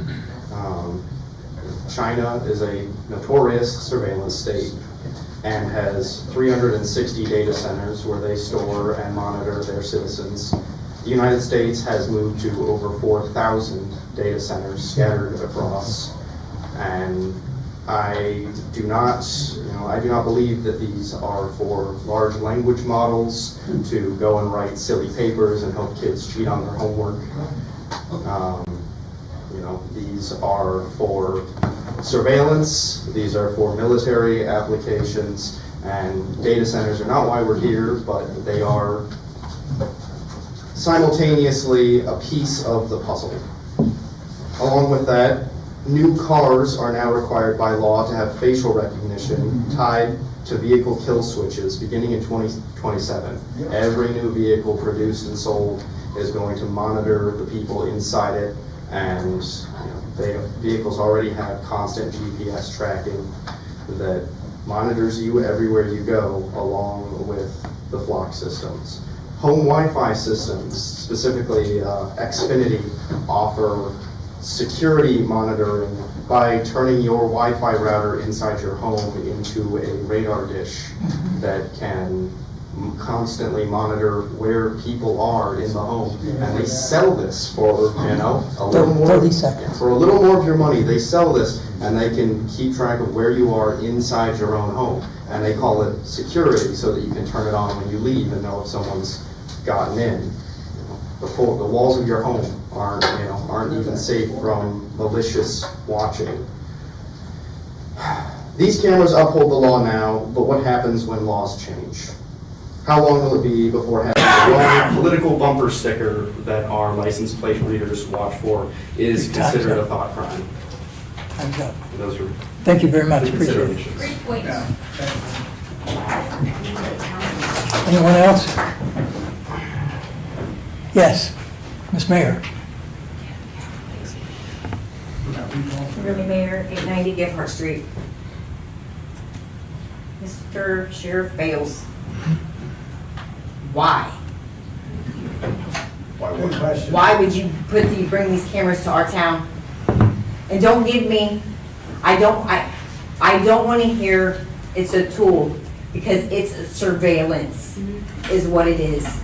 China is a notorious surveillance state and has 360 data centers where they store and monitor their citizens. The United States has moved to over 4,000 data centers scattered across, and I do not believe that these are for large language models to go and write silly papers and help kids cheat on their homework. These are for surveillance, these are for military applications, and data centers are not why we're here, but they are simultaneously a piece of the puzzle. Along with that, new cars are now required by law to have facial recognition tied to vehicle kill switches beginning in 2027. Every new vehicle produced and sold is going to monitor the people inside it, and vehicles already have constant GPS tracking that monitors you everywhere you go, along with the Flock systems. Home Wi-Fi systems, specifically Xfinity, offer security monitoring by turning your Wi-Fi router inside your home into a radar dish that can constantly monitor where people are in the home. And they sell this for, a little more. 30 seconds. For a little more of your money, they sell this, and they can keep track of where you are inside your own home. And they call it security, so that you can turn it on when you leave and know if someone's gotten in. The walls of your home aren't even safe from malicious watching. These cameras uphold the law now, but what happens when laws change? How long will it be before having the wrong political bumper sticker that our license plate readers watch for is considered a thought crime? Time's up. Those are Thank you very much. the Appreciate it. considerations. Great point. Anyone else? Yes, Ms. Mayor. Really, Mayor, 890 Gephardt Street. Mr. Sheriff Bales. Why? Good question. Why would you bring these cameras to our town? And don't give me, I don't want to hear it's a tool, because it's surveillance is what it is.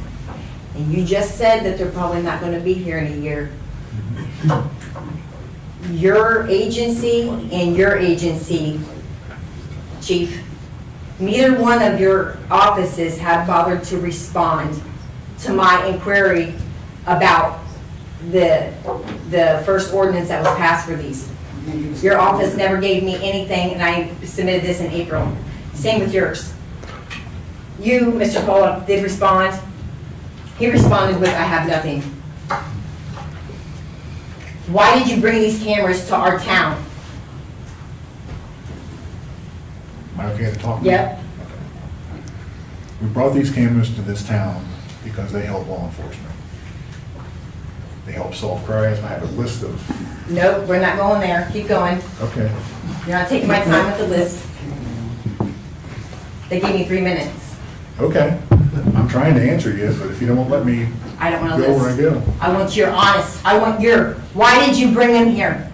And you just said that they're probably not going to be here in a year. Your agency and your agency, Chief, neither one of your offices have bothered to respond to my inquiry about the first ordinance that was passed for these. Your office never gave me anything, and I submitted this in April. Same with yours. You, Mr. Pollock, did respond. He responded with, I have nothing. Why did you bring these cameras to our town? Am I okay to talk? Yep. We brought these cameras to this town because they help law enforcement. They help solve crimes. I have a list of, Nope, we're not going there. Keep going. okay. You're not taking my time with the list. They gave me 3 minutes. Okay. I'm trying to answer you, but if you don't let me I don't want to go where I list. go. I want your honest. I want your, why did you bring them here?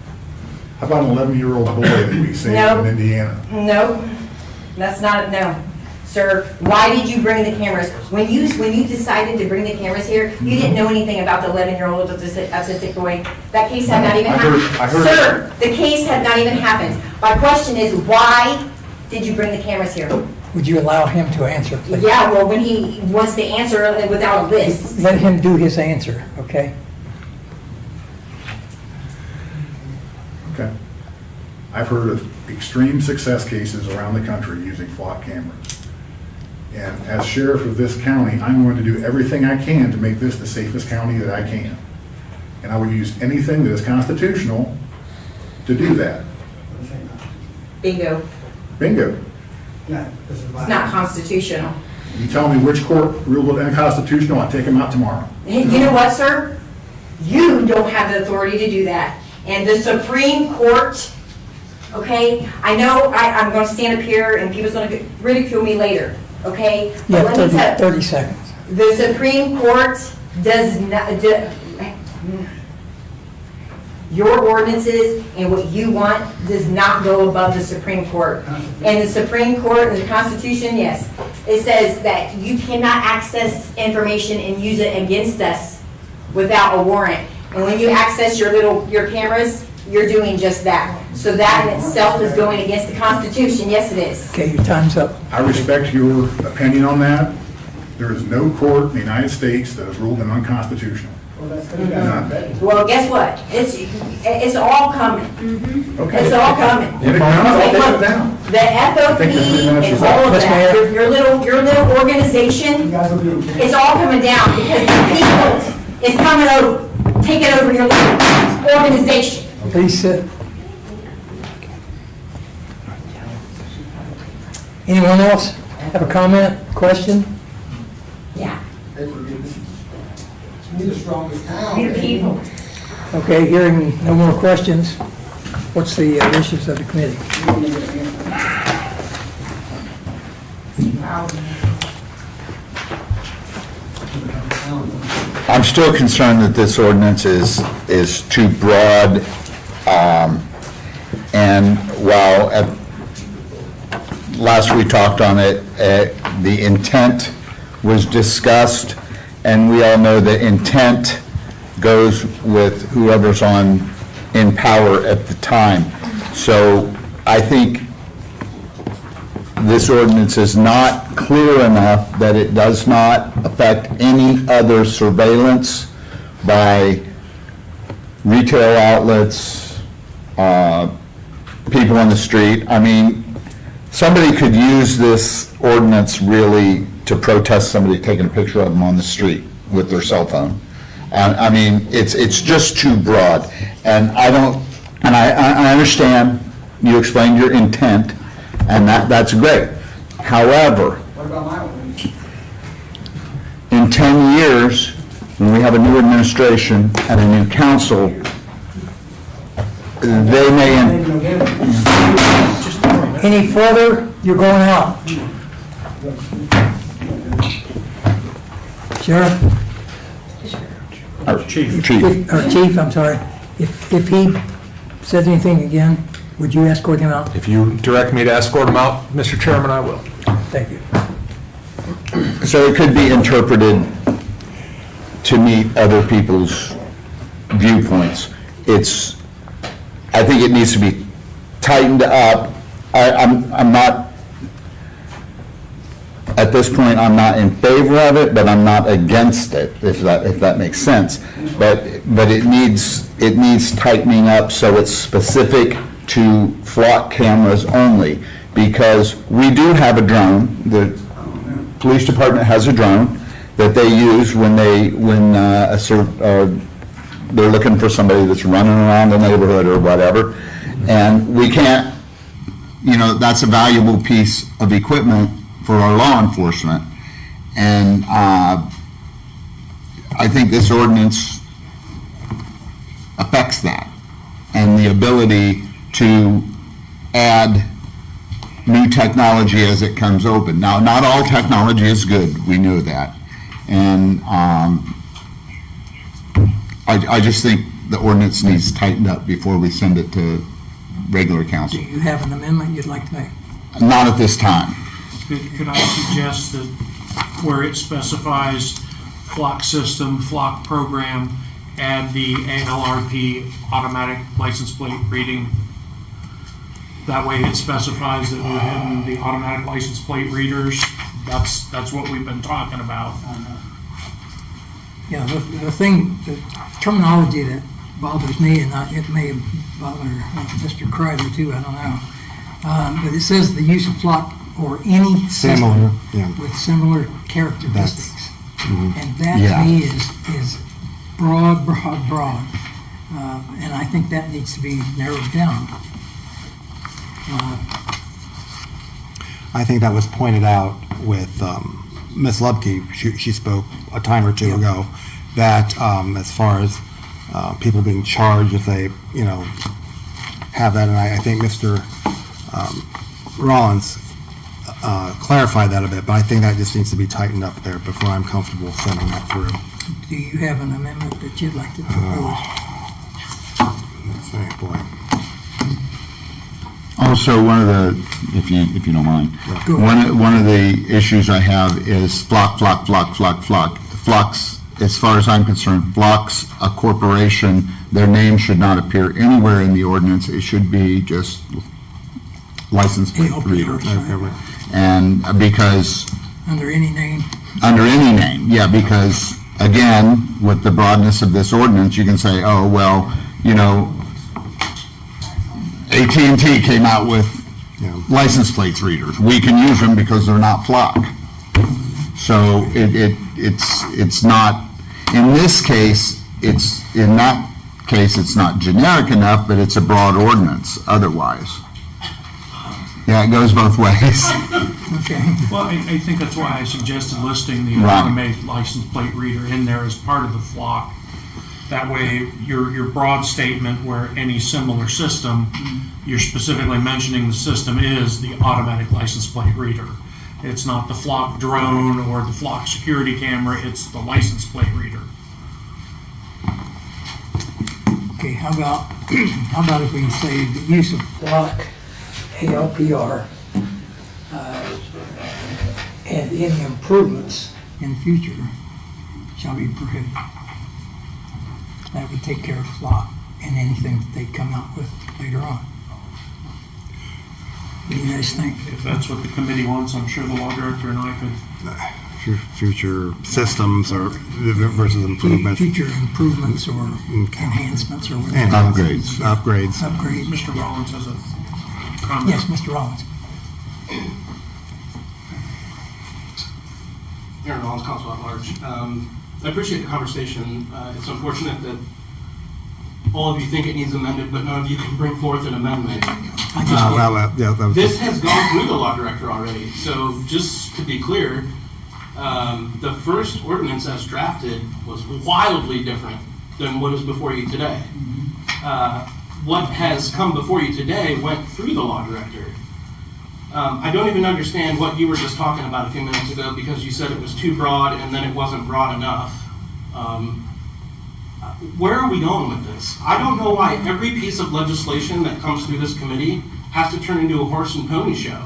How about an 11-year-old boy that we saved No. in Indiana? Nope, that's not, no. Sir, why did you bring the cameras? When you decided to bring the cameras here, you didn't know anything about the 11-year-old autistic boy. That case had not even happened. Sir, the case had not even happened. My question is, why did you bring the cameras here? Would you allow him to answer, please? Yeah, well, when he wants to answer without a list. Let him do his answer, okay? Okay. I've heard of extreme success cases around the country using flock cameras. And as sheriff of this county, I'm going to do everything I can to make this the safest county that I can. And I would use anything that is constitutional to do that. Bingo. Bingo. It's not constitutional. You tell me which court ruled it unconstitutional, I'll take them out tomorrow. Hey, you know what, sir? You don't have the authority to do that. And the Supreme Court, okay, I know I'm going to stand up here and people's going to ridicule me later, okay? You But have let me tell 30 seconds. the Supreme Court does not, your ordinances and what you want does not go above the Supreme Court. And the Supreme Court and the Constitution, yes, it says that you cannot access information and use it against us without a warrant. And when you access your cameras, you're doing just that. So that in itself is going against the Constitution. Yes, it is. Okay, your time's up. I respect your opinion on that. There is no court in the United States that has ruled it unconstitutional. None. Well, guess what? It's all coming. Okay. It's all coming. If it comes, I'll take it down. The FOP and all of that, your little organization, it's all coming down because the people is coming over, taking over your little organization. Please sit. Anyone else have a comment, question? Yeah. We're the strongest town. Your people. Okay, hearing no more questions, what's the wishes of the committee? I'm still concerned that this ordinance is too broad. And while last we talked on it, the intent was discussed, and we all know the intent goes with whoever's in power at the time. So I think this ordinance is not clear enough that it does not affect any other surveillance by retail outlets, people on the street. I mean, somebody could use this ordinance really to protest somebody taking a picture of them on the street with their cell phone. I mean, it's just too broad. And I understand you explained your intent, and that's great. However, What about my ordinance? in 10 years, when we have a new administration and a new council, they may... Any further, you're going out. Sheriff? Or Chief. Or Chief, I'm sorry. If he says anything again, would you escort him out? If you direct me to escort him out, Mr. Chairman, I will. Thank you. So it could be interpreted to meet other people's viewpoints. I think it needs to be tightened up. I'm not, at this point, I'm not in favor of it, but I'm not against it, if that makes sense. But it needs tightening up so it's specific to flock cameras only, because we do have a drone. The police department has a drone that they use when they're looking for somebody that's running around the neighborhood or whatever. And we can't, that's a valuable piece of equipment for our law enforcement. And I think this ordinance affects that, and the ability to add new technology as it comes open. Now, not all technology is good, we know that. And I just think the ordinance needs tightened up before we send it to regular council. Do you have an amendment you'd like to make? Not at this time. Could I suggest that where it specifies flock system, flock program, add the ALRP automatic license plate reading? That way it specifies that we're having the automatic license plate readers. That's what we've been talking about. Yeah, the terminology that bothers me, and it may bother Mr. Kreider too, I don't know. But it says the use of flock or any Similar, system yeah. with similar characteristics. And that Yeah. to me is broad. And I think that needs to be narrowed down. I think that was pointed out with Ms. Lubke. She spoke a time or two ago, that as far as people being charged if they, have that, and I think Mr. Rollins clarified that a bit, but I think that just needs to be tightened up there before I'm comfortable sending that through. Do you have an amendment that you'd like to propose? Let's see, boy. Also, one of the, if you don't mind, Go one of the issues I have is flock. Flocks, as far as I'm concerned, Flock's a corporation. Their name should not appear anywhere in the ordinance. It should be just license plate readers. And because Under any name? under any name, yeah, because again, with the broadness of this ordinance, you can say, oh, well, AT&T came out with license plates readers. We can use them because they're not flock. So it's not, in this case, it's not generic enough, but it's a broad ordinance otherwise. Yeah, it goes both ways. Okay. Well, I think that's why I suggested listing the Right. automated license plate reader in there as part of the flock. That way, your broad statement where any similar system, you're specifically mentioning the system is the automatic license plate reader. It's not the flock drone or the flock security camera, it's the license plate reader. Okay, how about if we say the use of flock, ALPR, and any improvements in future shall be prohibited. That would take care of flock and anything that they come out with later on. What do you guys think? If that's what the committee wants, I'm sure the law director and I could. Future systems or versus improvements. Future improvements or enhancements or whatever. And upgrades. Upgrades. Mr. Rollins has a comment. Yes, Mr. Rollins. Aaron Rollins, Council at Large. I appreciate the conversation. It's unfortunate that all of you think it needs amended, but none of you can bring forth an amendment. This has gone through the law director already. So just to be clear, the first ordinance as drafted was wildly different than what is before you today. What has come before you today went through the law director. I don't even understand what you were just talking about a few minutes ago, because you said it was too broad and then it wasn't broad enough. Where are we going with this? I don't know why every piece of legislation that comes through this committee has to turn into a horse and pony show.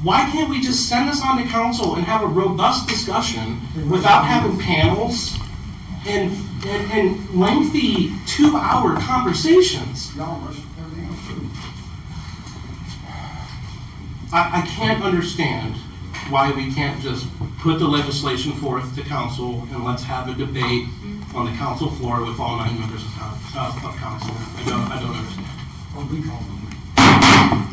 Why can't we just send this on to council and have a robust discussion without having panels and lengthy 2-hour conversations? I can't understand why we can't just put the legislation forth to council and let's have a debate on the council floor with all 9 members of council. I don't understand.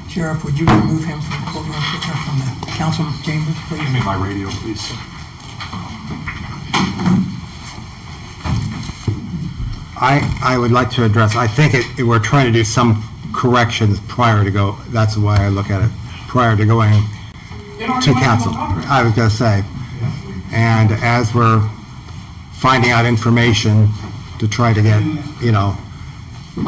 Sheriff, would you remove him from the council chambers, please? Give me my radio, please. I would like to address, I think we're trying to do some corrections prior to go, that's the way I look at it, prior to going to council. I was gonna say. And as we're finding out information to try to get,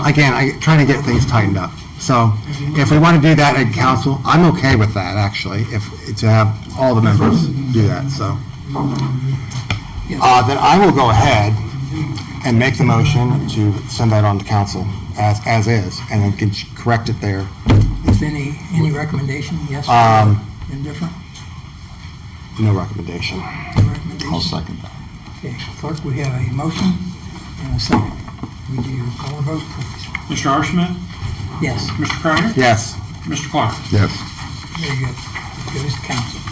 again, trying to get things tightened up. So if we want to do that at council, I'm okay with that, actually, to have all the members do that, so. Then I will go ahead and make the motion to send that on to council as is, and then can correct it there. Is there any recommendation, yes or indifferent? No recommendation. No recommendation? I'll second that. Okay, clerk, we have a motion and a second. Would you call a vote, please? Mr. Arshman? Yes. Mr. Crowner? Yes. Mr. Clark? Yes. Very good. It goes to council.